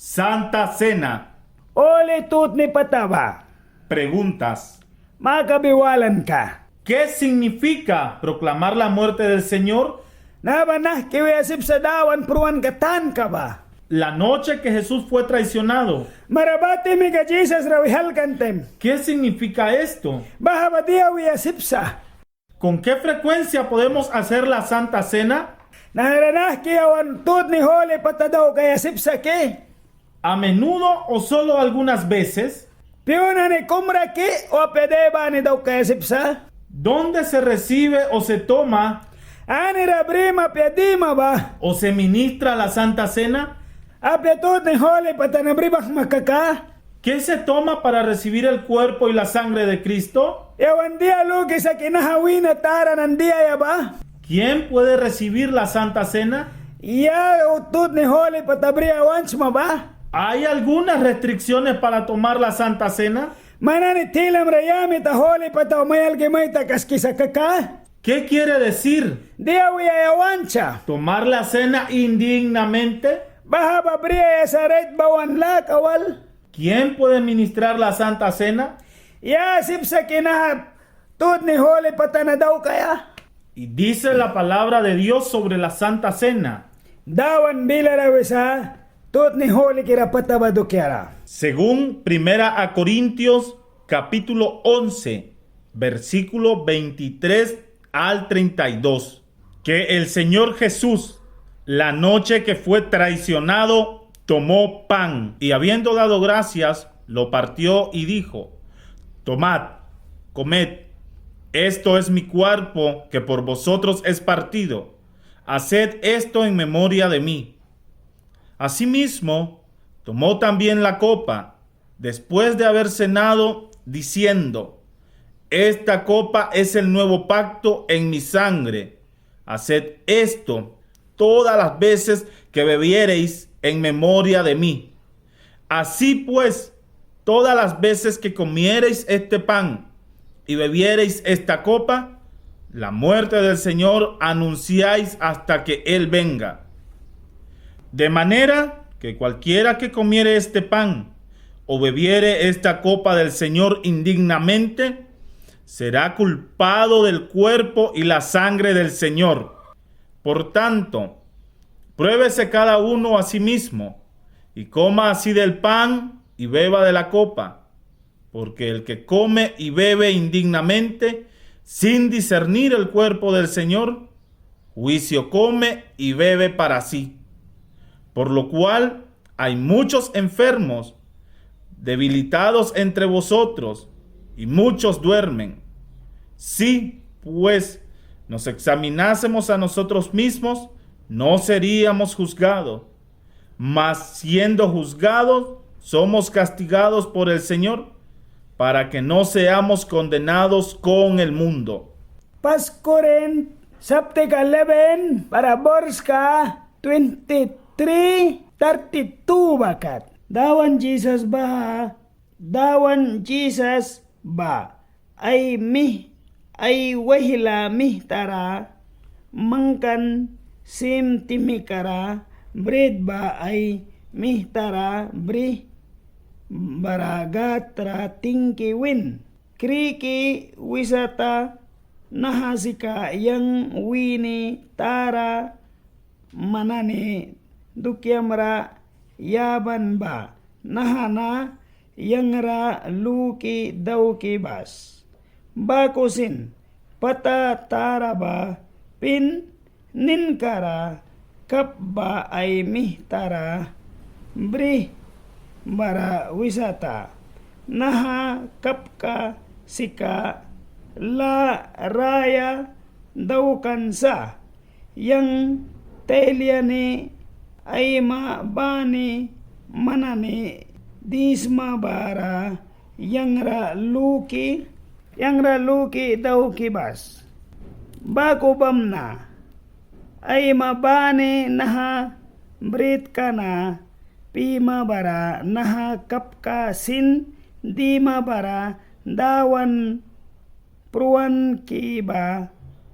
Santa Cena. Ole tut ni pataba. Preguntas. Makabiwalan ka. ¿Qué significa proclamar la muerte del Señor? Nabanah kiwesip sa dawan pruan katan ka ba? La noche que Jesús fue traicionado. Marabati mi ka Jesus rawihal kantem. ¿Qué significa esto? Bahabadia wiyasip sa. ¿Con qué frecuencia podemos hacer la Santa Cena? Naranah kiyawan tut ni hole patadaw kayasip sa ke. ¿A menudo o solo algunas veces? Piyuna ni kumra ki o pedeba ni daw kayasip sa. ¿Dónde se recibe o se toma Ani rabrima piadima ba? o se ministra la Santa Cena? Apetut ni hole patanabribak makaka. ¿Qué se toma para recibir el cuerpo y la sangre de Cristo? Yawan dia lugi sa kinahawina tara ng dia ya ba? ¿Quién puede recibir la Santa Cena? Ya utut ni hole patabria wans ma ba? ¿Hay algunas restricciones para tomar la Santa Cena? Manani tilam rayami ta hole pataw mayal gimay ta kaskisa kaka? ¿Qué quiere decir? Dia wiya yawancha. ¿Tomar la cena indignamente? Baha babria ya sa red bawan la kawal? ¿Quién puede ministrar la Santa Cena? Ya sip sa kinahap tut ni hole patana daw kaya? Y dice la palabra de Dios sobre la Santa Cena. Dawan bila rawisa tut ni hole kira patabado kiara. Según Primera a Corintios capítulo 11, versículo 23 al 32, que el Señor Jesús, la noche que fue traicionado, tomó pan y habiendo dado gracias, lo partió y dijo: Tomad, comed, esto es mi cuerpo que por vosotros es partido. Haced esto en memoria de mí. Asimismo, tomó también la copa, después de haber cenado, diciendo: Esta copa es el nuevo pacto en mi sangre. Haced esto todas las veces que bebiereis en memoria de mí. Así pues, todas las veces que comiereis este pan y bebiereis esta copa, la muerte del Señor anunciáis hasta que Él venga. De manera que cualquiera que comiere este pan o bebiere esta copa del Señor indignamente, será culpado del cuerpo y la sangre del Señor. Por tanto, pruébese cada uno a sí mismo, y coma así del pan y beba de la copa, porque el que come y bebe indignamente, sin discernir el cuerpo del Señor, juicio come y bebe para sí. Por lo cual hay muchos enfermos, debilitados entre vosotros, y muchos duermen. Si, pues, nos examinásemos a nosotros mismos, no seríamos juzgados. Mas siendo juzgados, somos castigados por el Señor, para que no seamos condenados con el mundo. Paskurin Sapte ka 11 para Borska 23:32 bakat. Dawan Jesus ba ay wahila tara mangkan sim timikara bread ba ay tara bri baragatra tingki win kriki wisata nahasika yang wini tara manane dukyamra yaban ba nahana yang ra luki dauki bas bakusin pata tara ba pin ninkara kap ba ay tara bri bara wisata naha kapka sika la raya daukansa yang teliane ay bani manane disma bara yang ra luki dauki bas bako bamna ay mabane naha brit kana pima bara naha kapka sin dima bara dawan pruan kiba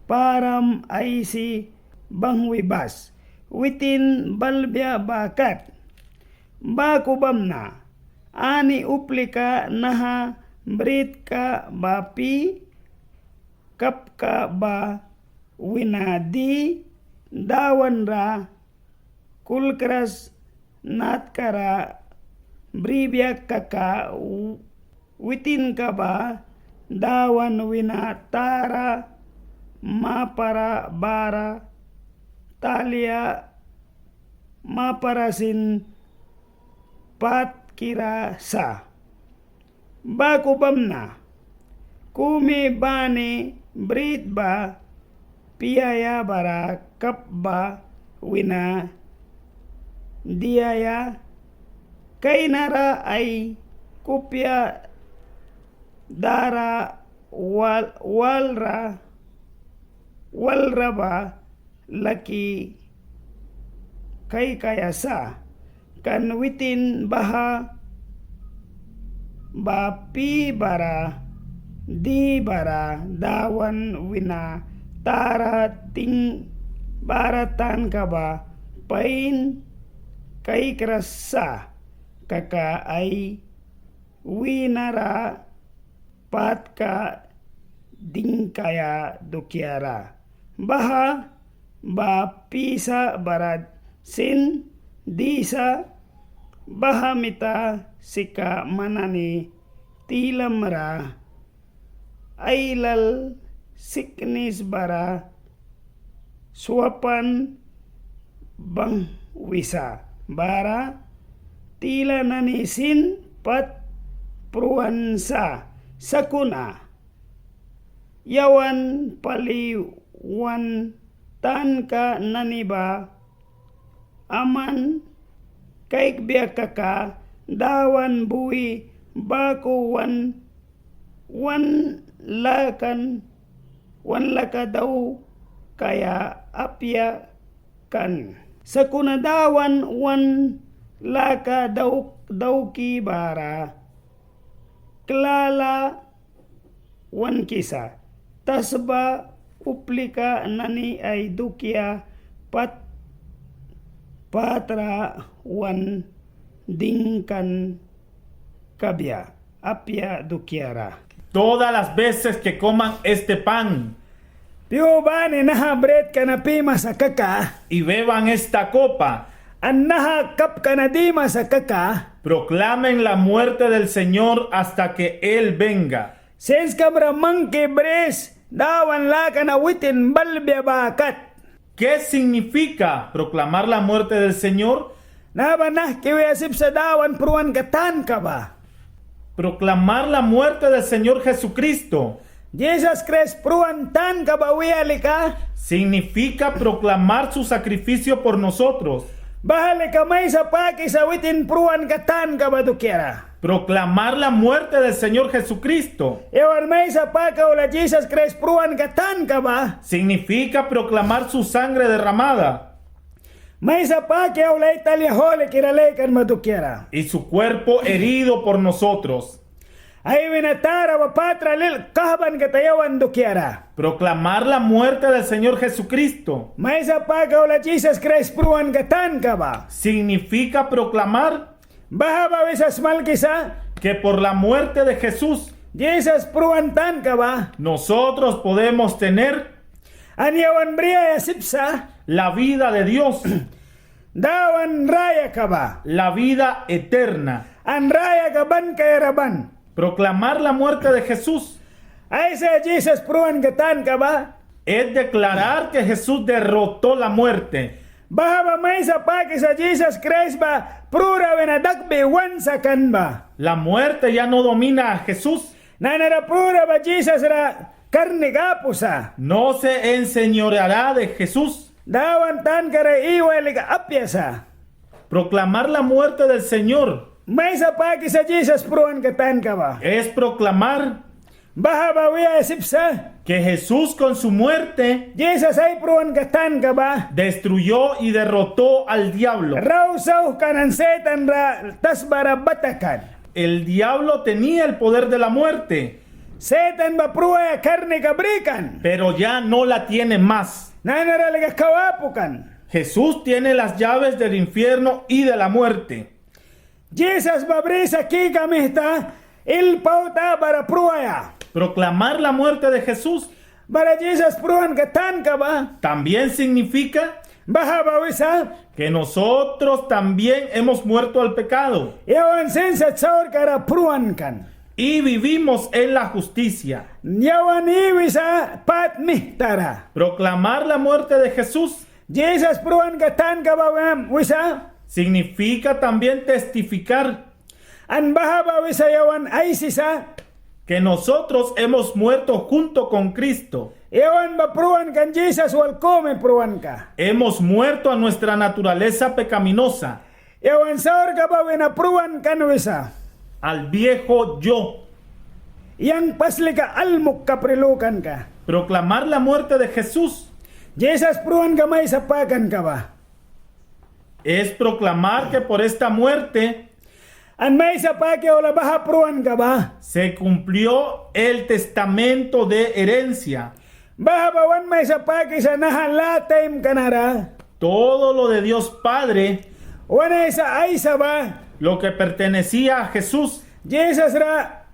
param aisi bangwibas witin balbya bakat bakubamna ani uplika naha britka bapi kapka ba winadi dawanra kulkras natkara bribyak kaka witin ka ba dawan winatara mapara bara talia maparasin pat kira sa bakubamna kumi bani brit ba piyaya bara kapba wina diaya kainara ay kupya dara walra ba laki kay kayasa kan witin baha bapi bara di bara dawan wina tara ting baratan ka ba pain kay krasa kaka ay winara pat ka ding kaya dukiara baha ba pisa barad sin disa bahamita sika manani tilamra ailal siknis bara suapan bang wisa bara tila nanisin pat pruansa sakuna yawan paliwan tan ka naniba aman kaik biak kaka dawan bui baku wan laka daw kaya apya kan sakuna dawan wan laka daw ki bara klala wan kisa tasba uplika nani ay dukya patra wan dingkan kabya apya dukyara. Todas las veces que coman este pan Piu bani naha bread kana pima sa kaka y beban esta copa, an naha kap kana dima sa kaka proclamen la muerte del Señor hasta que Él venga. says kamra mangke bres dawan la kana witin balbya bakat ¿Qué significa proclamar la muerte del Señor? naba nah kiwi asip sa dawan pruan katan ka ba Proclamar la muerte del Señor Jesucristo Jesus Christ pruan tan ka ba wialika significa proclamar su sacrificio por nosotros. bahali ka may sa paki sa witin pruan katan ka ba dukyara Proclamar la muerte del Señor Jesucristo yawan may sa paka ula Jesus Christ pruan katan ka ba significa proclamar su sangre derramada may sa paki ula italya hole kiralekan madukyara y su cuerpo herido por nosotros. ay winatara wa patra lil kahban katayawan dukyara Proclamar la muerte del Señor Jesucristo may sa paka ula Jesus Christ pruan katan ka ba significa proclamar bahaba wisas malkisa que por la muerte de Jesús Jesus pruan tan ka ba nosotros podemos tener anyawan bria ya sipsa la vida de Dios, dawan raya ka ba la vida eterna. an raya ka ban kayaraban Proclamar la muerte de Jesús ay sa Jesus pruan katan ka ba es declarar que Jesús derrotó la muerte. bahaba may sa paki sa Jesus Christ ba prura wenadakbe wan sa kan ba La muerte ya no domina a Jesús, nanara prura ba Jesus ra karne gapusa no se enseñoreará de Jesús. dawan tan kara iwalika apyasa Proclamar la muerte del Señor may sa paki sa Jesus pruan katan ka ba es proclamar bahaba wiya sipsa que Jesús con su muerte Jesus ay pruan katan ka ba destruyó y derrotó al diablo. raw saw kanan setan ra tasbara batakan El diablo tenía el poder de la muerte, setan ba pruwa karne kabrikan pero ya no la tiene más. nanara laga kawapukan Jesús tiene las llaves del infierno y de la muerte. Jesus babrisa kika mihta il pauta bara pruaya. Proclamar la muerte de Jesús Bara Jesus pruan katan ka ba? también significa Baha bawisa. que nosotros también hemos muerto al pecado Yawan sensa tsaur kara pruan kan. y vivimos en la justicia. Yawan iwisa pat mihtara. Proclamar la muerte de Jesús Jesus pruan katan ka ba wisa? significa también testificar An baha bawisa yawan aisisa. que nosotros hemos muerto junto con Cristo. Yawan ba pruan kan Jesus wal come pruan ka. Hemos muerto a nuestra naturaleza pecaminosa, Yawan saur ka ba wina pruan kan wisa? al viejo yo. Yang pasli ka almuk kaprilukan ka. Proclamar la muerte de Jesús Jesus pruan ka may sapakan ka ba? es proclamar que por esta muerte An may sapake ola baha pruan ka ba? se cumplió el testamento de herencia. Baha bawan may sapake sa nahalatim kanara. Todo lo de Dios Padre, Wana isa aisa ba? lo que pertenecía a Jesús, Jesus ra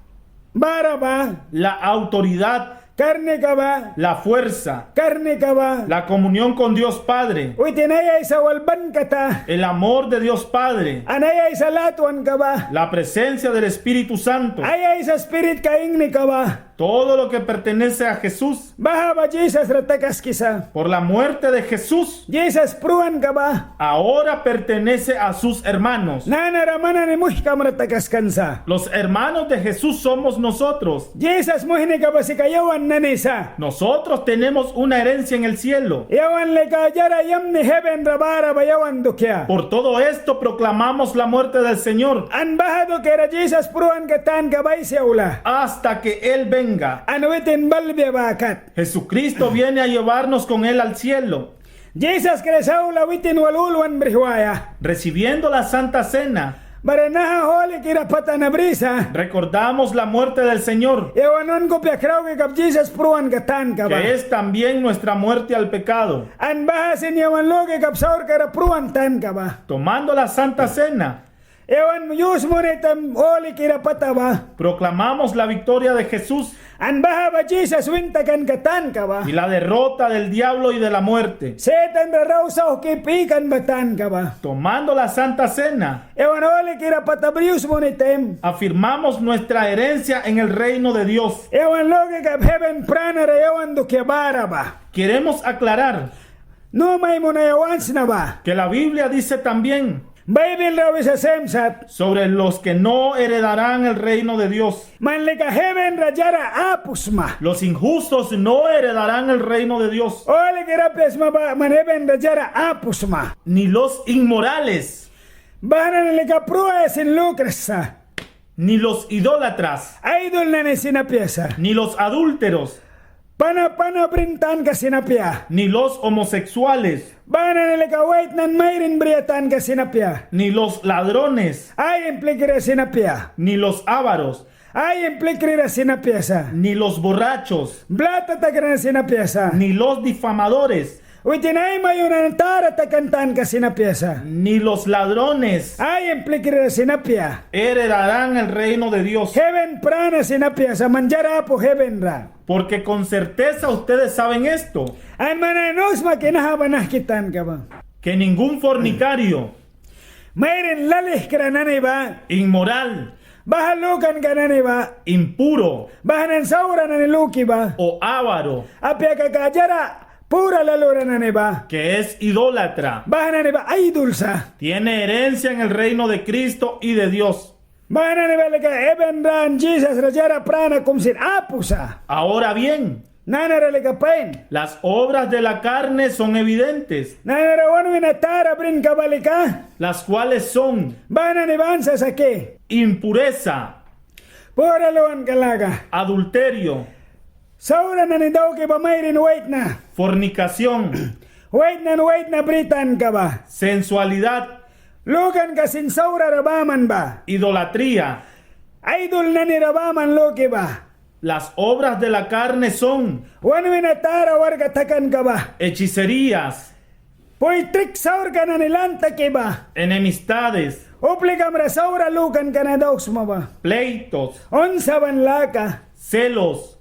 bara ba? la autoridad, Karne ka ba? la fuerza, Karne ka ba? la comunión con Dios Padre, Uy tinaya isa walban kata. el amor de Dios Padre, Anaya isa latuan ka ba? la presencia del Espíritu Santo, Aya isa spirit ka ingni ka ba? todo lo que pertenece a Jesús, Baha ba Jesus ra takas kisa? por la muerte de Jesús, Jesus pruan ka ba? ahora pertenece a sus hermanos. Nanaraman ni muhkam ra takas kansa. Los hermanos de Jesús somos nosotros. Jesus muhni ka ba si kayawan nanisa? Nosotros tenemos una herencia en el cielo. Yawan le kajara yamni heaven rabara ba yawan dukya. Por todo esto proclamamos la muerte del Señor An bahado kera Jesus pruan ka tan ka ba isyaula. hasta que Él venga. An witin balbe bakat. Jesucristo viene a llevarnos con Él al cielo, Jesus kera saula witin walulwan brihwaya. recibiendo la Santa Cena. Baranaha holi kira patana brisa. Recordamos la muerte del Señor, Yawanon ko piakraw kap Jesus pruan ka tan ka ba. que es también nuestra muerte al pecado. An bahasin yawan loge kap saur kara pruan tan ka ba. Tomando la Santa Cena, Yawan yus mo tam holi kira pataba. proclamamos la victoria de Jesús An baha ba Jesus wintakan ka tan ka ba. y la derrota del diablo y de la muerte. Setan ra sa kipikan ba tan ka ba. Tomando la Santa Cena, Ewan holi kira patabrius mo tem. afirmamos nuestra herencia en el reino de Dios. Ewan loge kap heaven prana ra yawan dukyabara ba. Queremos aclarar No may mo na yawans na ba. que la Biblia dice también Bible raw sa semsat. sobre los que no heredarán el reino de Dios. Manle ka heaven ra jara apusma. Los injustos no heredarán el reino de Dios, Ole kira pesma ba man heaven ra jara apusma. ni los inmorales, Bahana nile ka prua sin lukresa. ni los idólatras, Idol na ni sinapiasa. ni los adúlteros, Pana brintan ka sinapya. ni los homosexuales, Bahana nile ka wait nan mayrin briatan ka sinapya. ni los ladrones, Ay implikira sinapya. ni los ávaros, Ay implikira sinapiasa. ni los borrachos, Blata takana sinapiasa. ni los difamadores, Witinay mayunan tara takantan ka sinapiasa. ni los ladrones Ay implikira sinapya. heredarán el reino de Dios. Heaven prana sinapiasa. Manjara po heaven ra. Porque con certeza ustedes saben esto, An mananos makinahabanah kitan ka ba. que ningún fornicario, Mayrin lalih kranani ba. inmoral, Bahalukan ka na ni ba? impuro Bahanan saura na ni Luki ba? o avaro, Apya kakajara, pura lalura na ni ba? que es idólatra, Bahanan ni ba idol sa? tiene herencia en el reino de Cristo y de Dios. Bahanan ni ba lika eben ran Jesus rajara prana kumsin apusa? Ahora bien, Nanara lika pain? las obras de la carne son evidentes, Nanara wanu minatara brin kabalika? las cuales son Bahanan ni ba ansa sa ke? impureza, Pura luan kalaga. adulterio, Saura na ni daw ki ba mayrin wait na? fornicación, Wait na britan ka ba? sensualidad, Lukan ka sin saura rabaman ba? idolatría. Idol na ni rabaman loki ba? Las obras de la carne son Wanu minatara warga takan ka ba? hechicerías, Hoy trik saur kanan ilanta kiba. enemistades, Uplikam ra saura lukan kanadaus maba. pleitos, Onsaban laka. celos,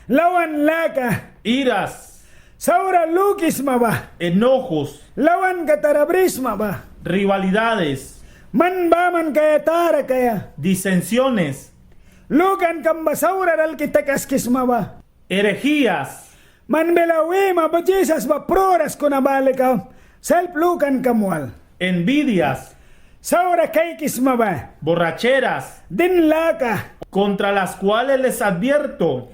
Lawan laka. iras, Saura lukis maba. enojos, Lawan katarabris maba. rivalidades, Man baman kaya tara kaya. disensiones, Lukan kamba saura dal kitakaskis maba. herejías, Man belawi maba Jesus ba proras ko nabalik ka. Self lukan kamual. envidias, Saura kaikis maba. borracheras, Din laka. contra las cuales les advierto,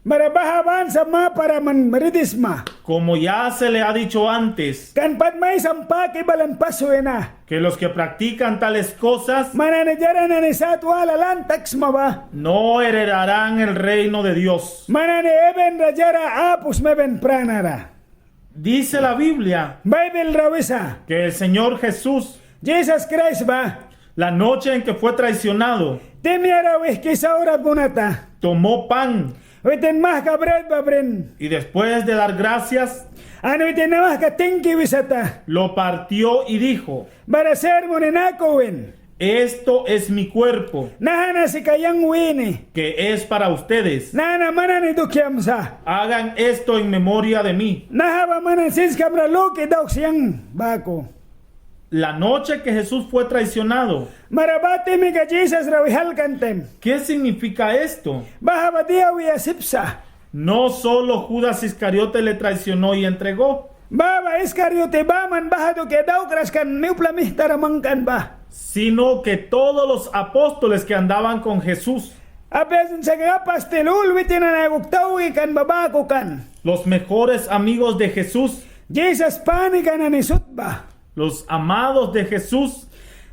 Marabahaban sa ma para man maridisma. como ya se le ha dicho antes, Kan padmay sampaki balan pasuena. que los que practican tales cosas Mananajaran na ni satwala lantax maba. no heredarán el reino de Dios. Manane eben rajara apus meben pranara. Dice la Biblia Bible rawisa. que el Señor Jesús, Jesus Christ ba. la noche en que fue traicionado, Timiara wihki saura bunata. tomó pan Witin mah ka bread ba brin. y después de dar gracias, Ano witin na mah ka tinki wisata. lo partió y dijo, Para ser mo ninakowin. esto es mi cuerpo, Nahana si kayang wini. que es para ustedes. Nana manan idukyamsa. Hagan esto en memoria de mí. Nahaba manan sis kamra loki daw siyang bako. La noche que Jesús fue traicionado, Marabati mi ka Jesus rawihal kantem. ¿qué significa esto? Bahaba diawi asipsa. No solo Judas Iscariote le traicionó y entregó, Baba iskaryote baman bahado ke daw kraskan miuplamih taramangkan ba. sino que todos los apóstoles que andaban con Jesús, Apesan sa kapas tilul witin na naguktawi kan babako kan. los mejores amigos de Jesús, Jesus pani ka na nisut ba. los amados de Jesús,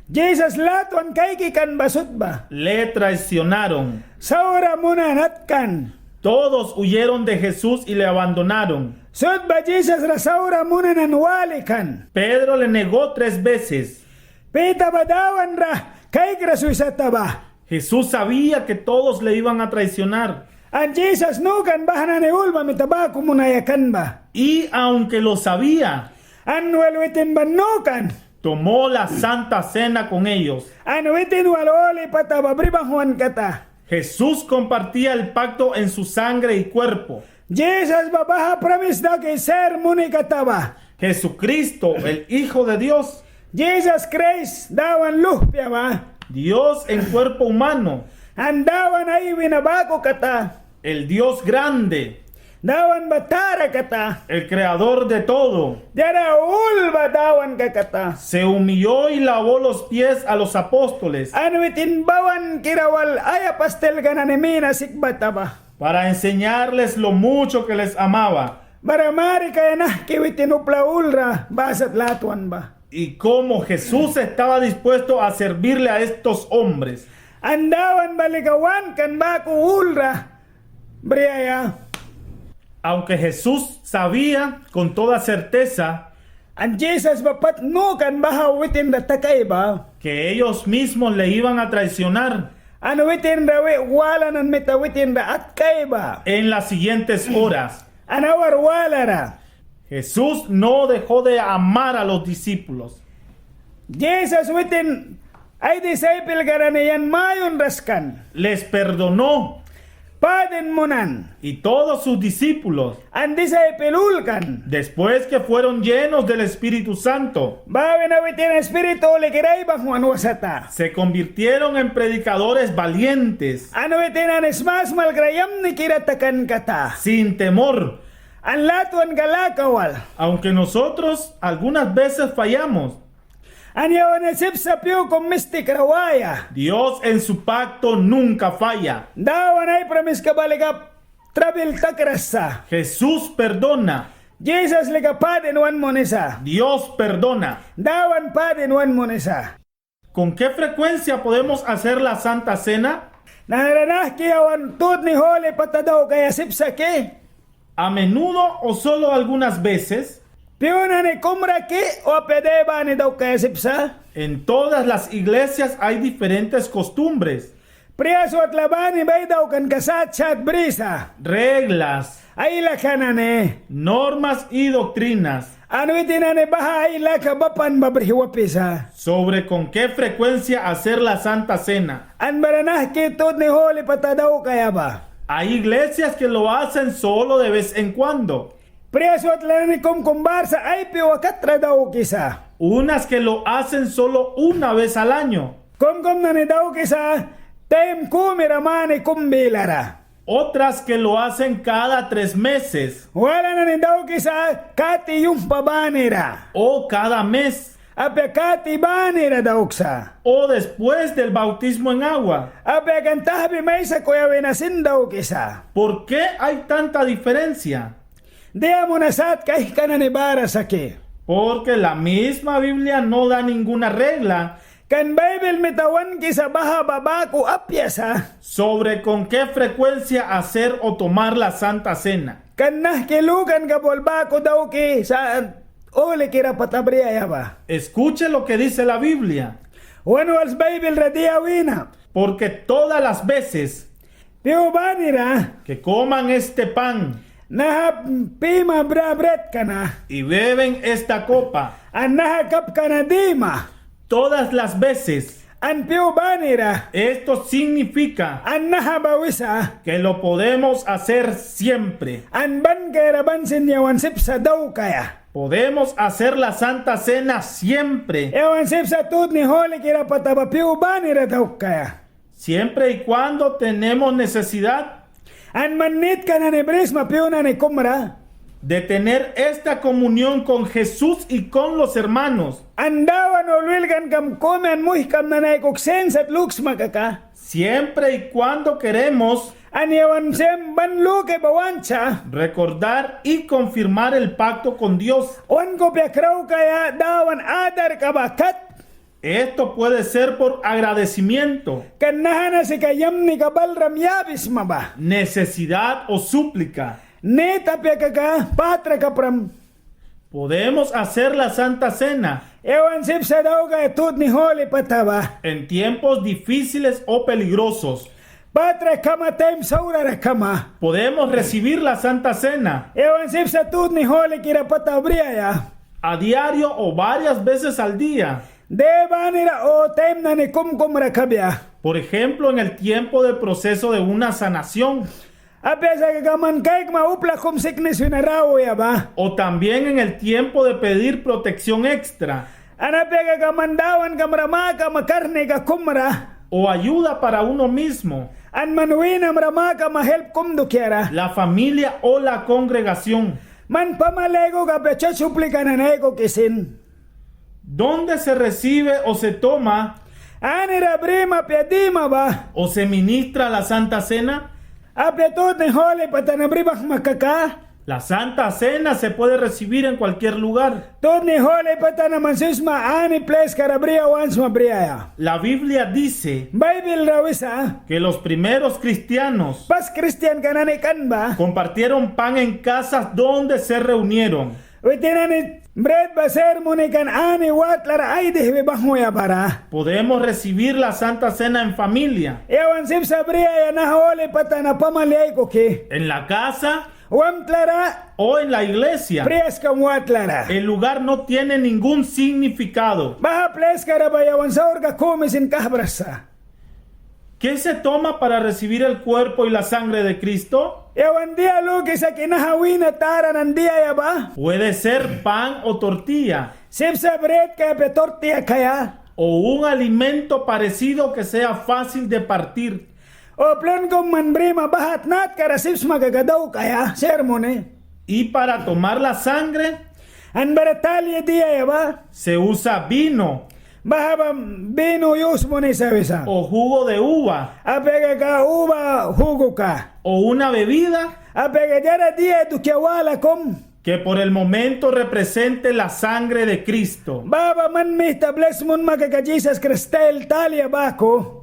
Jesus latuan kaiki kan basut ba. le traicionaron. Saura muna natkan. Todos huyeron de Jesús y le abandonaron. Sud ba Jesus ra saura muna nanwali kan. Pedro le negó 3 veces. Pita badawan ra kaik rasuisata ba. Jesús sabía que todos le iban a traicionar. An Jesus nukan bahana ni ulma mitabako muna yakan ba. Y aunque lo sabía, An walwitin banukan. tomó la Santa Cena con ellos. An witin waloli patababribang huan kata. Jesús compartía el pacto en su sangre y cuerpo. Jesus babaha promise daw kay ser muni kataba. Jesucristo, el Hijo de Dios, Jesus Christ dawan luhpya ba. Dios en cuerpo humano, An dawan ay winabako kata. el Dios grande, Dawan batara kata. el creador de todo, Dara ulba dawan ka kata. se humilló y lavó los pies a los apóstoles An witin bawan kirawal aya pastel gananimina sikbata ba. para enseñarles lo mucho que les amaba Baramari kaya na kiwitin upla ulra basat latuan ba. y cómo Jesús estaba dispuesto a servirle a estos hombres. Andawan baligawan kan baku ulra. Briaya. Aunque Jesús sabía con toda certeza An Jesus bapat no kan baha witin da takay ba. que ellos mismos le iban a traicionar An witin da wala nan meta witin da atkay ba. en las siguientes horas, Anawar wala ra. Jesús no dejó de amar a los discípulos. Jesus witin ay disciple garanayan mayon raskan. Les perdonó Paden munan. y todos sus discípulos, An disciple ulkan. después que fueron llenos del Espíritu Santo, Bawe na witin espiritu likiray bang huan wasata. se convirtieron en predicadores valientes, Ano witin an ismas malgrayam ni kiratakan kata. sin temor. An latuan galakawal. Aunque nosotros algunas veces fallamos, An yawan isip sa piyo kong mistik rawaya. Dios en su pacto nunca falla. Dawan ay promise kabaligap travel takrasa. Jesús perdona, Jesus liga paden wan monesa. Dios perdona. Dawan paden wan monesa. ¿Con qué frecuencia podemos hacer la Santa Cena? Naranah kiyawan tut ni hole patadaw kaya sipsa ke. ¿A menudo o solo algunas veces? Piyo na ni kumra ke o pedeba ni daw kaya sipsa. En todas las iglesias hay diferentes costumbres, Priyaso at labani bay daw kan kasat chat brisa. reglas, Ay lakanane. normas y doctrinas. Ano itinane bahay la kabapan babrihwapisa. sobre con qué frecuencia hacer la Santa Cena. An baranah kitod ni holi patadaw kaya ba? Hay iglesias que lo hacen solo de vez en cuando, Presot lang ni kumkumbar sa ay piwakatra daw kisa. unas que lo hacen solo una vez al año, Kum na ni daw kisa, time kumiramani kumbilara. otras que lo hacen cada 3 meses Wala na ni daw kisa, kati yung pabanira. o cada mes Ape kati banira daw ksa. o después del bautismo en agua. Ape kantahabi may sa kuya winasin daw kisa. ¿Por qué hay tanta diferencia? Diya mo nasat kahit ka na ni bara sa ki. Porque la misma Biblia no da ninguna regla Kan Bible mitawan kisa baha babaku apyasa. sobre con qué frecuencia hacer o tomar la Santa Cena. Kan nahkilukan ka bolbako daw ki sa uli kira patabriya ba. Escuche lo que dice la Biblia, One was Bible radia wina. porque todas las veces Piyo banira, que coman este pan nahap pima brabret ka na. y beben esta copa, An nahakap ka na dima. todas las veces, An piyo banira, esto significa an nahabawisa. que lo podemos hacer siempre. An ban kaya bansin yawan sip sa daw kaya. Podemos hacer la Santa Cena siempre, Yawan sip sa tut ni holi kira pataba piyo banira daw kaya. siempre y cuando tenemos necesidad An manit ka na ni Brisma piyo na ni kumra. de tener esta comunión con Jesús y con los hermanos, Andawan ulwilgan kam kome an muhkam na naikuksen sa luks makaka. siempre y cuando queremos An yawan sem banlu kay bawancha. recordar y confirmar el pacto con Dios. Wan ko piakraw kaya dawan adar kabakat. Esto puede ser por agradecimiento, Kanahana si kayam ni kabalram yabis maba. necesidad o súplica. Neta piakaka patra kapram. Podemos hacer la Santa Cena Yawan sip sa daw kaya tut ni holi pataba. en tiempos difíciles o peligrosos. Patra kama time saurara kama. Podemos recibir la Santa Cena Yawan sip sa tut ni holi kira patabriya ya. a diario o varias veces al día. Debanira o time na ni kumkum rakabya. Por ejemplo, en el tiempo del proceso de una sanación Apesa kagaman kaik maupla kum sickness winarawo ya ba. o también en el tiempo de pedir protección extra Anape kagamandawan kamrama ka makarne ka kumra. o ayuda para uno mismo, An manuina mrama ka mahelp kum dukiara. la familia o la congregación. Man pamalego ka pecha suplika na naiko kisin. ¿Dónde se recibe o se toma Anira brima piadima ba. o se ministra la Santa Cena? Apetot ni holi patanabribak makaka. La Santa Cena se puede recibir en cualquier lugar. Tot ni holi patanamansusma ani place karabria once mabria ya. La Biblia dice Bible rawisa. que los primeros cristianos Pas Christian kanani kan ba. compartieron pan en casas donde se reunieron. Witinani bread ba sermoni kan ani watlar ay dihbe bahmoya para. Podemos recibir la Santa Cena en familia, Yawan sip sabria ya na holi patana pamalay ko ki. en la casa Wamtlara o en la iglesia. prias kam watlara. El lugar no tiene ningún significado. Baha place karaba yawan saur ka komisin kahbrasa. ¿Qué se toma para recibir el cuerpo y la sangre de Cristo? Yawan dia lugi sa kinahawina tara nan dia ya ba. Puede ser pan o tortilla, Sip sa bread kaya petortia kaya. o un alimento parecido que sea fácil de partir. O plan kong manbrima bahat nat kara sips magagadaw kaya sermone. Y para tomar la sangre An baratalya dia ya ba. se usa vino Baha bino yus mo ni sabisa. o jugo de uva Apega ka uba hugo ka. o una bebida Apega jara dia dukyawala kom. que por el momento represente la sangre de Cristo. Baba man mi tables mun magagajisas kristal talia bako.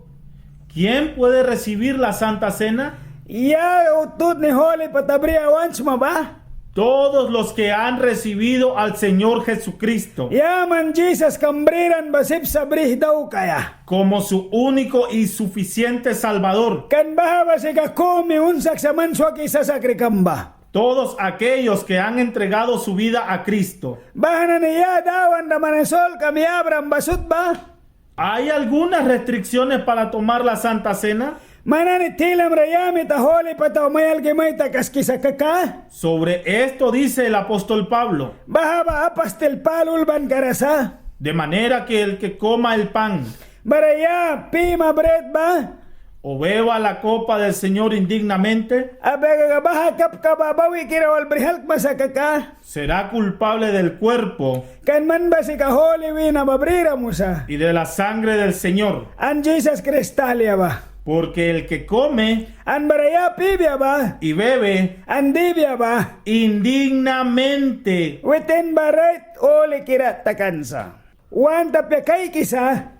¿Quién puede recibir la Santa Cena? Ya utut ni holi patabria once ma ba. Todos los que han recibido al Señor Jesucristo Ya man Jesus kambriran basip sabrih daw kaya. como su único y suficiente Salvador. Kan baha ba si kakumi unsak sa manswaki sa sakrikamba. todos aquellos que han entregado su vida a Cristo. Bahanan iya dawan da manasol kami Abraham basut ba? ¿Hay algunas restricciones para tomar la Santa Cena? Manani tilam rayami taholi pataw mayal gimay takaskisa kaka? Sobre esto dice el apóstol Pablo, Bahaba apastel palul ban karasa? de manera que el que coma el pan Baraya pima bread ba? o beba la copa del Señor indignamente, Abega baha kap kababawi kira wal brihalk basa kaka? será culpable del cuerpo Kan man ba si kaholi wina mabrira musa? y de la sangre del Señor. An Jesus Cristalia ba? Porque el que come An baraya pibya ba? y bebe An dibya ba? indignamente Within barait ole kira takansa. Wan tapya kay kisa?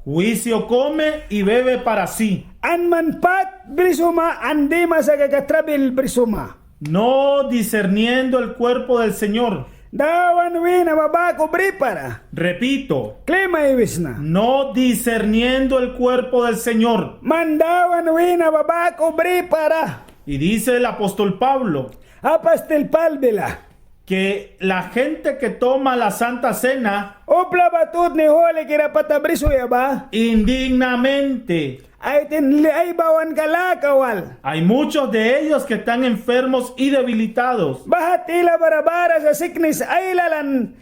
juicio come y bebe para sí, An manpat brisuma andi masa kakatrabil brisuma. no discerniendo el cuerpo del Señor. Dawan wina babako bripara. Repito, Klima iwisna. no discerniendo el cuerpo del Señor. Mandawan wina babako bripara. Y dice el apóstol Pablo Apastil palbila. que la gente que toma la Santa Cena Upla batut ni hole kira patabrisuya ba? indignamente, Ay tin ay bawan kalakawal. hay muchos de ellos que están enfermos y debilitados. Bahat ila barabara sa sickness ay lalan.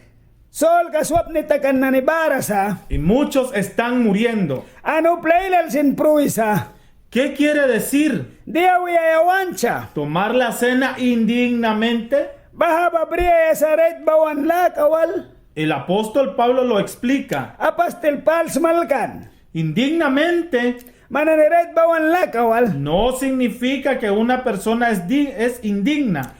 Sol kaswap ni takan na ni barasa. Y muchos están muriendo. Ano playlal sin pruisa. ¿Qué quiere decir Diawi ayawancha. tomar la cena indignamente? Baha babriya sa red bawan lakawal. El apóstol Pablo lo explica. Apastil pals malkan. Indignamente Mananiret bawan lakawal. no significa que una persona es indigna.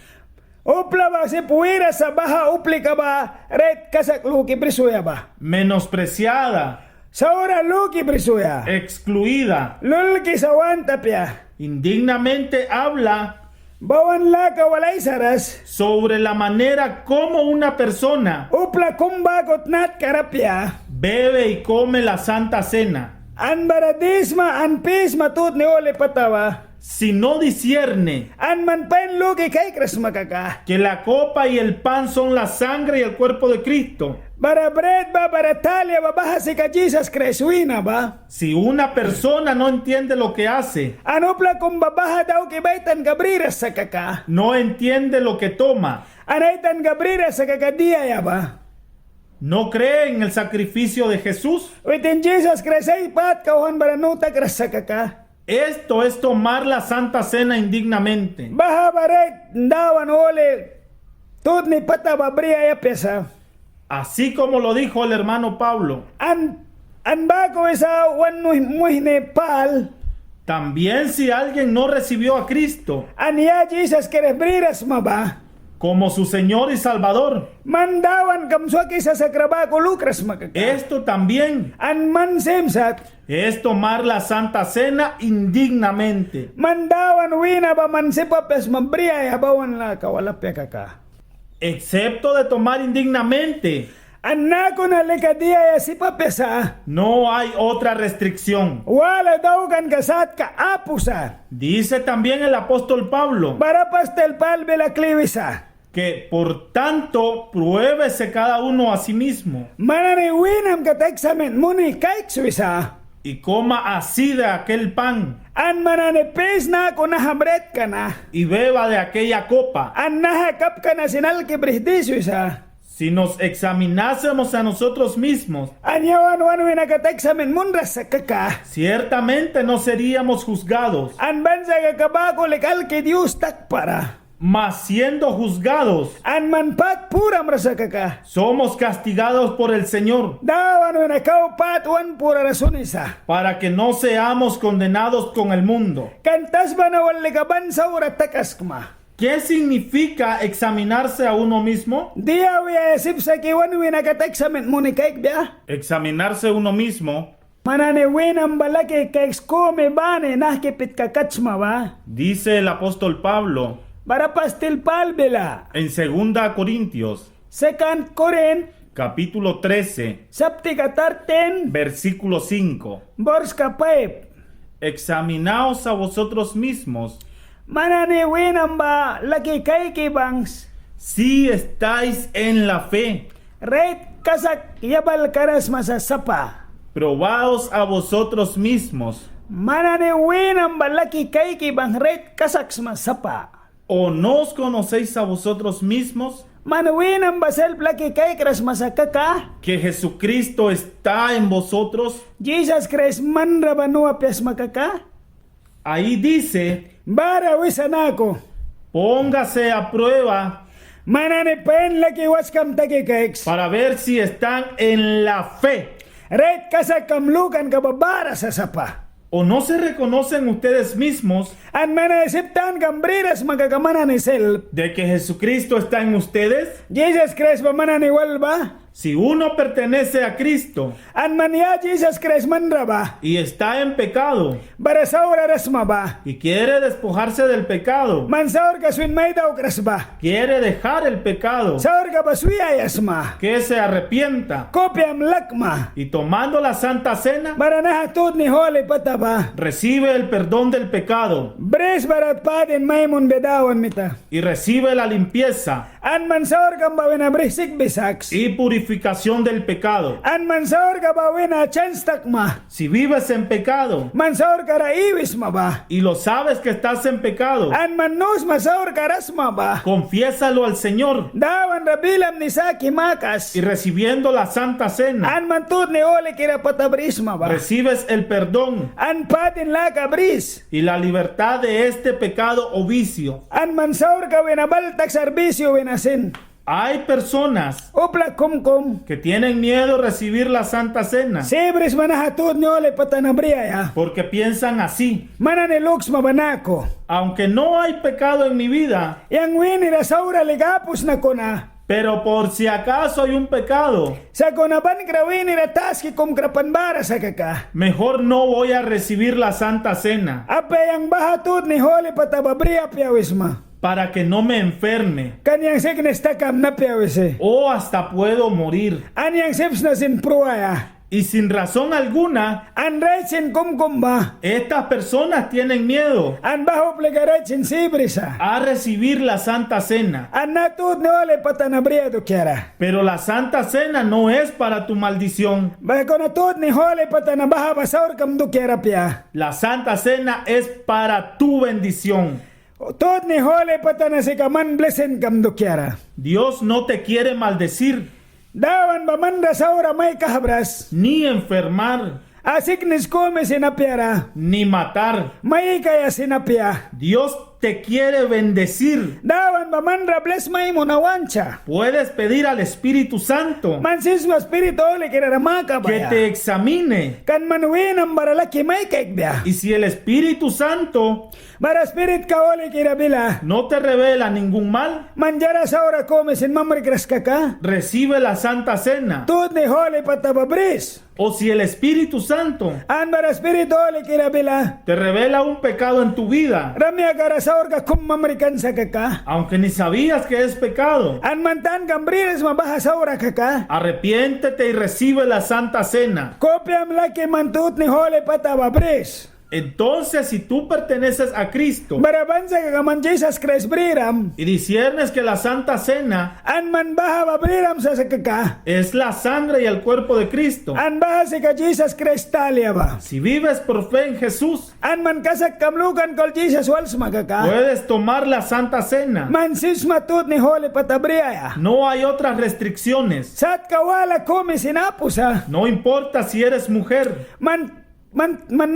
Upla ba si puwira sa baha upli ka ba red kasak luki prisuya ba? Menospreciada, Sa ora luki prisuya. excluida. Lulki sa wantapya. Indignamente habla Bawan lakawal ay saras. sobre la manera como una persona Upla kumbagot nat karapya. bebe y come la Santa Cena. An baradisma an pisma tut ni ole patawa. Si no discierne An man pen luki kay kres makaka. que la copa y el pan son la sangre y el cuerpo de Cristo, Bara bread ba bara talia ba baha si ka Jesus Kreswina ba? si una persona no entiende lo que hace, Ano pla kung babaha daw kibaitan gabriras sa kaka? no entiende lo que toma, Anaitan gabriras sa kakadia ya ba? no cree en el sacrificio de Jesús, Within Jesus Kresay pat kauhan baranuta kras sa kaka? esto es tomar la Santa Cena indignamente. Baha baret dawan ole tut ni pata babria ya pesa. Así como lo dijo el hermano Pablo, An bako isa wan muhne pal. también si alguien no recibió a Cristo An ya Jesus Kresbriras maba. como su Señor y Salvador, Mandawan kamswaki sa sakrabako lukras makaka. esto también An man semsat. es tomar la Santa Cena indignamente. Mandawan wina ba man sipapes mabria ya bawan la kawalapya kaka. Excepto de tomar indignamente, Anako na likadia ya sipapesa. no hay otra restricción. Wala daw kan kasat ka apusa. Dice también el apóstol Pablo Para pastel palbe la klivisa. que por tanto pruébese cada uno a sí mismo Manani winam ka examen muni kaikswisa. y coma así de aquel pan An manani pes na ako nahabret ka na. y beba de aquella copa. An nahakap ka na sinal kibrihdiswisa. Si nos examinásemos a nosotros mismos, An yawan wan wina ka examen munras sa kaka. ciertamente no seríamos juzgados, An bansa ka kabako lekal ki Diyos takpara. mas siendo juzgados, An manpat puram rasa kaka. somos castigados por el Señor, Dawan wina kaupat wan pura rasunisa. para que no seamos condenados con el mundo. Kantas ba na wali ka bansa ura takas kuma. ¿Qué significa examinarse a uno mismo? Dia wiya sip sa kiwan wina ka examen muni kaik biya. Examinarse uno mismo, Manane winam balaki ka ekskome bane nahkipit ka katsma ba. dice el apóstol Pablo Para pastil palbila. en 2 Corintios, 2 Corinth, capítulo 13, sapti ka 13, versículo 5. bors ka 5. Examinaos a vosotros mismos Manani winamba laki kaiki bangs. Si estáis en la fe, Reit kasak yabal karas masasapa. probaos a vosotros mismos, Manani winamba laki kaiki bang reit kasak masapa. ¿o no os conocéis a vosotros mismos Manwinamba self laki kaikras masakaka. que Jesucristo está en vosotros? Jesus Christ manrabanua pias makaka. Ahí dice, Bara wisanako. póngase a prueba Manani pen laki waskam taki kaiks. para ver si están en la fe. Reit kasak kamlukan kababara sa sapa. ¿O no se reconocen ustedes mismos An mana siptan kambriras makakamana ni self. de que Jesucristo está en ustedes? Jesus Christ ba mana ni walba. Si uno pertenece a Cristo An mania Jesus Christ manraba. y está en pecado Bara saura rasma ba. y quiere despojarse del pecado, Man saur ka swin may daw krasba. quiere dejar el pecado, Saur ka baswiya yasma. que se arrepienta Kopiam lakma. y tomando la Santa Cena, Bara nahatod ni holy pataba. recibe el perdón del pecado Bres barat padin maymun bedawan mita. y recibe la limpieza An man saur ka bawina brisik bisaks. y purificación del pecado. An man saur ka bawina chance takma. Si vives en pecado Man saur ka raiwis ma ba. y lo sabes que estás en pecado, An man nus masaur ka rasma ba. confiésalo al Señor Dawan rabilam ni saki makas. y recibiendo la Santa Cena, An man tud ni ole kira patabrisma ba. recibes el perdón An patin la kabris. y la libertad de este pecado o vicio. An man saur ka winabaltak serbisyo winasin. Hay personas Upla kumkum. que tienen miedo a recibir la Santa Cena Sebris manahatud ni ole patanabriya ya. porque piensan así: Mana ni lux mabanako. aunque no hay pecado en mi vida, Yang wini na saura ligapus na kuna. pero por si acaso hay un pecado, Sa kunaban krawini na taski kum krapanbara sa kaka. mejor no voy a recibir la Santa Cena Ape yang bahatud ni holi patababriya piyawisma. para que no me enferme Kanyang sickness takam na piyawisi. o hasta puedo morir. Anyang sips na sin pruaya. Y sin razón alguna, An rechin kumkumba. estas personas tienen miedo An baho plegarechin sibrisa. a recibir la Santa Cena. An natud ni holi patanabriya do kiara. Pero la Santa Cena no es para tu maldición. Bako na tud ni holi patanabaha basaur kam do kiara piya. La Santa Cena es para tu bendición. Tud ni holi patanasikaman blesen kam do kiara. Dios no te quiere maldecir Dawan bamanda saura may kahabras. ni enfermar Asiknis kome sinapiara. ni matar. May kaya sinapia. Dios te quiere bendecir. Dawan bamandra bless may munawancha. Puedes pedir al Espíritu Santo Mansismo espiritu ole kiraramaka que baya. te examine. Kan manuwinam baralaki may kaikbya. Y si el Espíritu Santo Bara spirit ka ole kirabila. no te revela ningún mal, Manjara saura kome sin mamrikras kaka. recibe la Santa Cena. Tud ni holi patababris. O si el Espíritu Santo An bara spiritu ole kirabila. te revela un pecado en tu vida, Ramya kara saur ka kum mamrikan sa kaka. aunque ni sabías que es pecado, An mantan kambriris mabaha saura kaka. arrepiéntete y recibe la Santa Cena. Kopiam laki mantut ni holi patababris. Entonces, si tú perteneces a Cristo Barabansa ka kaman Jesus Christ briram. y disiernes que la Santa Cena An man baha babriram sa sakaka. es la sangre y el cuerpo de Cristo, An baha si ka Jesus Christ talia ba. si vives por fe en Jesús, An man kasak kamlukan kol Jesus wals makaka. puedes tomar la Santa Cena. Man sis matut ni holi patabriya. No hay otras restricciones. Sat kawala kumi sinapusa. No importa si eres mujer, Man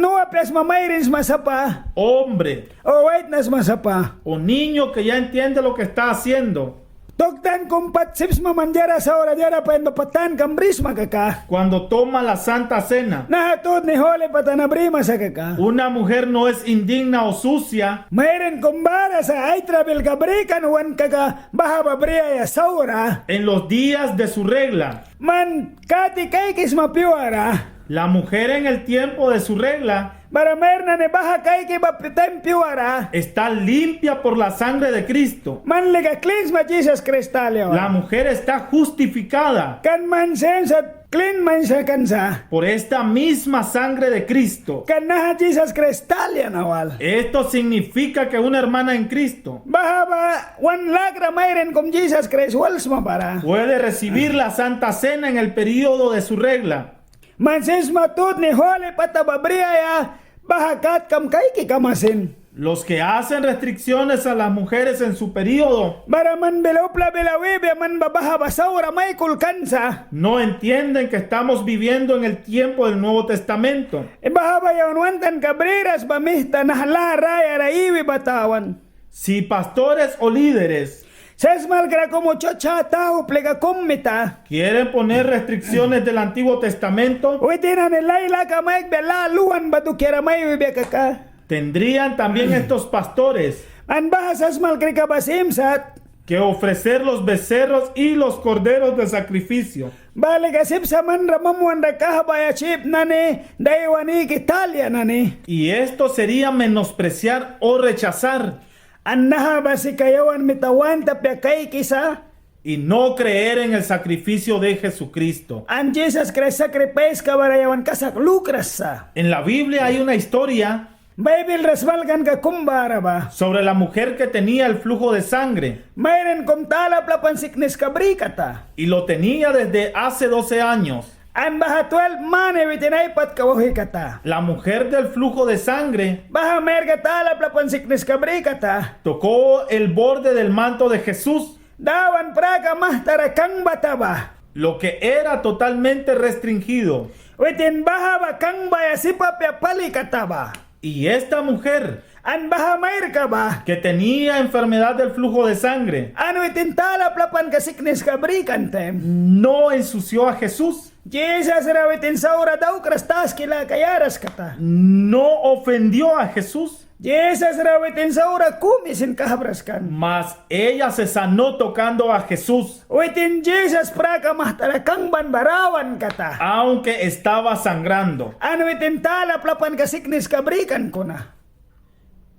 nuwa pes mamayrins masapa. hombre O wait nas masapa. o niño que ya entiende lo que está haciendo. Toktan kumpat sips mamanjara sa ora jara pa patan kambris makaka. Cuando toma la Santa Cena, Nahatut ni holi patanabrima sa kaka. una mujer no es indigna o sucia Mayroon kumbara sa ay travel kabrikan wan kaka baha babriya ya saura. en los días de su regla. Man kati kaikis mapiwara. La mujer en el tiempo de su regla Para merna ne baha kaiki bapitem piwara. está limpia por la sangre de Cristo. Man lega cleans ma Jesus Christ talia. La mujer está justificada Kan man sen sa Clean man sa kansa. por esta misma sangre de Cristo. Kan naha Jesus Christ talian awal. Esto significa que una hermana en Cristo Bahaba wan lagra mayren kom Jesus Christ wals mabara. puede recibir la Santa Cena en el periodo de su regla. Mansis matut ni hole patababriya bahakat kam kaiki kamasin. Los que hacen restricciones a las mujeres en su periodo Bara man belopla belawebe man babaha basawra may kulkansa. no entienden que estamos viviendo en el tiempo del Nuevo Testamento. Bahaba yawan wantan kabriras bamihta nahla raya raiwi batawan. Si pastores o líderes Sesmal gra como chocha tao plega kummita. quieren poner restricciones del Antiguo Testamento, Witinan ilaila kamayk bela luan batukera may bibekaka. tendrían también estos pastores An bahasas mal krika basimsat. que ofrecer los becerros y los corderos de sacrificio. Bale kasip sa man ramamuan rakahbaya chip nani daywani kitalia nani. Y esto sería menospreciar o rechazar Annaha basikayawan mitawan tapyakay kisa. y no creer en el sacrificio de Jesucristo. An Jesus Christ sacrifice kabarayawan kasak lukrasa. En la Biblia hay una historia Bible resbalgan ka kumbara ba. sobre la mujer que tenía el flujo de sangre Mayroon kong tala plapan sickness kabrikata. y lo tenía desde hace 12 años. An baha 12 mane witinaypat kawahikata. La mujer del flujo de sangre Baha merga tala plapan sickness kabrikata. tocó el borde del manto de Jesús, Dawan praka mahtara kang bataba. lo que era totalmente restringido. Witin baha ba kang baya sipapya palikataba. Y esta mujer An baha mayr ka ba? que tenía enfermedad del flujo de sangre An witin tala plapan ka sickness kabrikante. no ensució a Jesús, Jesus ra witin saura daw krastas kila kayaras kata. no ofendió a Jesús, Jesus ra witin saura kumisin kahabraskan. mas ella se sanó tocando a Jesús, Witin Jesus praka mahtara kang banbarawan kata. aunque estaba sangrando. An witin tala plapan ka sickness kabrikan ko na.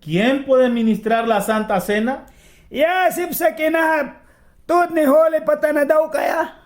¿Quién puede ministrar la Santa Cena? Ya sip sa kinaha tut ni hole patana daw kaya.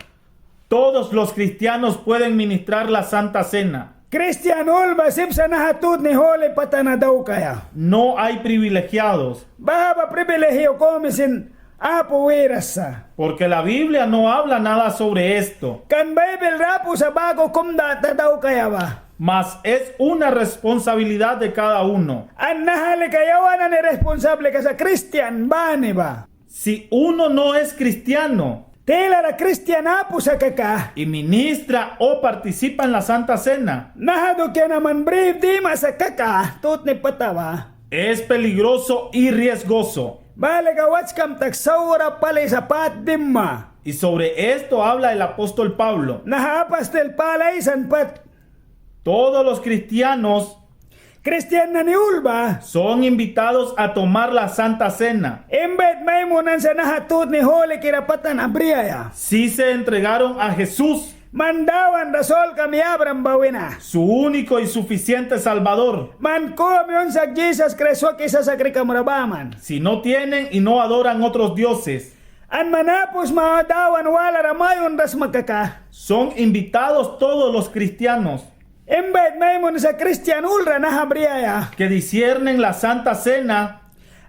Todos los cristianos pueden ministrar la Santa Cena. Christian ulba sip sa nahatut ni hole patana daw kaya. No hay privilegiados, Bahaba privilegio komisin apo wirasa. porque la Biblia no habla nada sobre esto, Kan Bible rapo sa bago kumdata daw kaya ba? mas es una responsabilidad de cada uno. An nahali kayawan ni responsable ka sa Christian bani ba? Si uno no es cristiano Tila ra Christian apo sa kaka. y ministra o participa en la Santa Cena, Nahado kya naman brief di ma sa kaka tut ni patawa. es peligroso y riesgoso. Bale ka wats kam taksawra pala sa pat dimma. Y sobre esto habla el apóstol Pablo. Nahapas tel palay san pat. Todos los cristianos Christian na ni ulba. son invitados a tomar la Santa Cena Embed may munan sa nahatut ni hole kirapatan abriaya. si se entregaron a Jesús, Mandawan rasol kami abram bawina. su único y suficiente Salvador. Man komyon sa Jesus Christ kisa sa krikamurabaman. Si no tienen y no adoran otros dioses, An manapos maadawan wala ramayon ras magkaka. son invitados todos los cristianos Embed may mun sa Christian ulra na habriaya. que disciernen la Santa Cena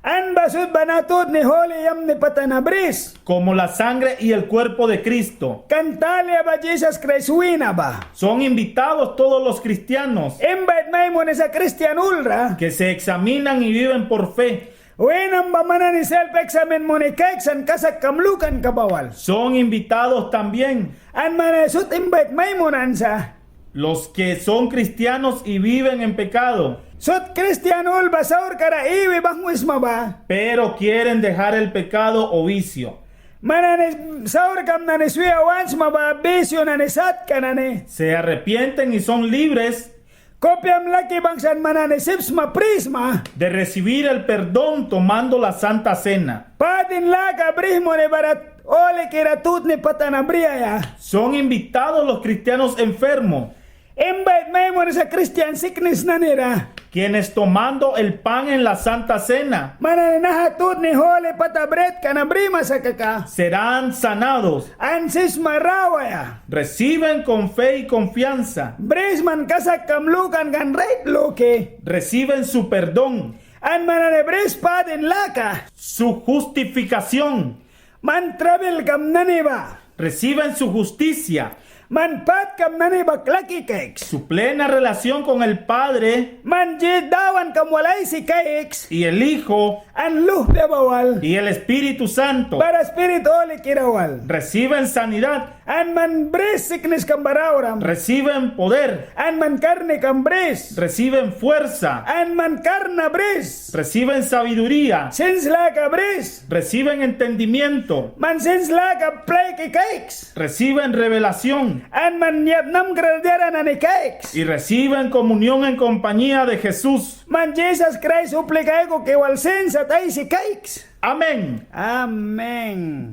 An basud banatut ni hole yam ni patanabris. como la sangre y el cuerpo de Cristo. Kantalia ba Jesus Christ wina ba? Son invitados todos los cristianos Embed may mun sa Christian ulra. que se examinan y viven por fe. Wenam ba manan ni self-examen mo ni keksan kasak kamlukan kabawal. Son invitados también An manasut embed may munan sa. los que son cristianos y viven en pecado, Sut Christian ul basaur kara iwi bangwisma ba? pero quieren dejar el pecado o vicio. Mananis saur kam na ni suya wansma ba bisyo na ni sat ka na ni. Se arrepienten y son libres Kopyam laki bangsan mananisips ma prisma. de recibir el perdón tomando la Santa Cena. Patin laka brismo ni barat ole kiratut ni patanabriaya. Son invitados los cristianos enfermos Embed may mo ni sa Christian sickness na nira. quienes tomando el pan en la Santa Cena mananahatut ni hole patabret kanabrima sakaka. serán sanados. Ansis marawaya. Reciben con fe y confianza. Brisman kasak kamlukan kan reit loke. Reciben su perdón, An mananebris padin laka. su justificación. Man travel kam naniba. Reciben su justicia, Man pat kam naniba klaki cakes. su plena relación con el Padre Man jid dawan kam walay si cakes. y el Hijo An luh bebawal. y el Espíritu Santo. Para spirit ole kirawal. Reciben sanidad, An man bris sickness kam barawram. reciben poder, An man karne kam bris. reciben fuerza, An man karna bris. reciben sabiduría, Sins laka bris. reciben entendimiento, Man sins laka play ki cakes. reciben revelación An man yap nam gradyaran ani cakes. y reciben comunión en compañía de Jesús. Man Jesus Christ uplica ego que wal sins at ay si cakes. Amén. Amen.